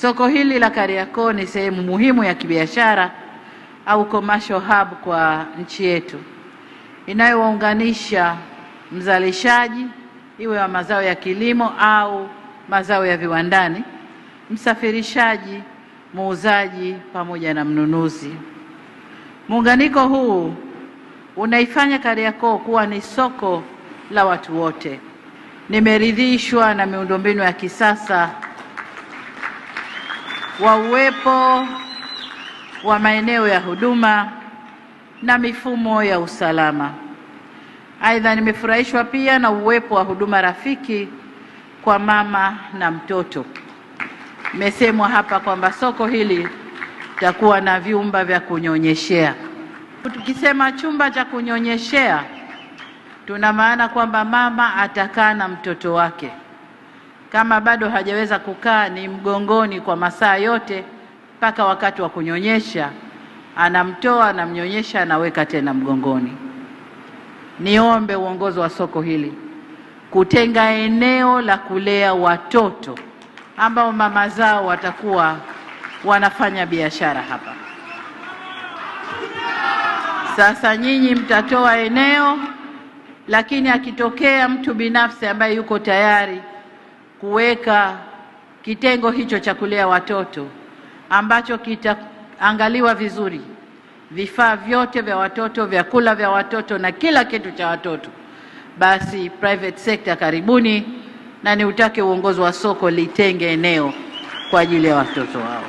Soko hili la Kariakoo ni sehemu muhimu ya kibiashara au commercial hub kwa nchi yetu, inayowaunganisha mzalishaji iwe wa mazao ya kilimo au mazao ya viwandani, msafirishaji, muuzaji pamoja na mnunuzi. Muunganiko huu unaifanya Kariakoo kuwa ni soko la watu wote. Nimeridhishwa na miundombinu ya kisasa wa uwepo wa maeneo ya huduma na mifumo ya usalama. Aidha, nimefurahishwa pia na uwepo wa huduma rafiki kwa mama na mtoto. Imesemwa hapa kwamba soko hili litakuwa na vyumba vya kunyonyeshea. Tukisema chumba cha kunyonyeshea, tuna maana kwamba mama atakaa na mtoto wake. Kama bado hajaweza kukaa, ni mgongoni kwa masaa yote mpaka wakati wa kunyonyesha, anamtoa, anamnyonyesha, anaweka tena mgongoni. Niombe uongozi wa soko hili kutenga eneo la kulea watoto ambao mama zao watakuwa wanafanya biashara hapa. Sasa nyinyi mtatoa eneo, lakini akitokea mtu binafsi ambaye yuko tayari kuweka kitengo hicho cha kulea watoto ambacho kitaangaliwa vizuri, vifaa vyote vya watoto, vyakula vya watoto na kila kitu cha watoto, basi private sector karibuni, na niutake uongozi wa soko litenge eneo kwa ajili ya watoto wao.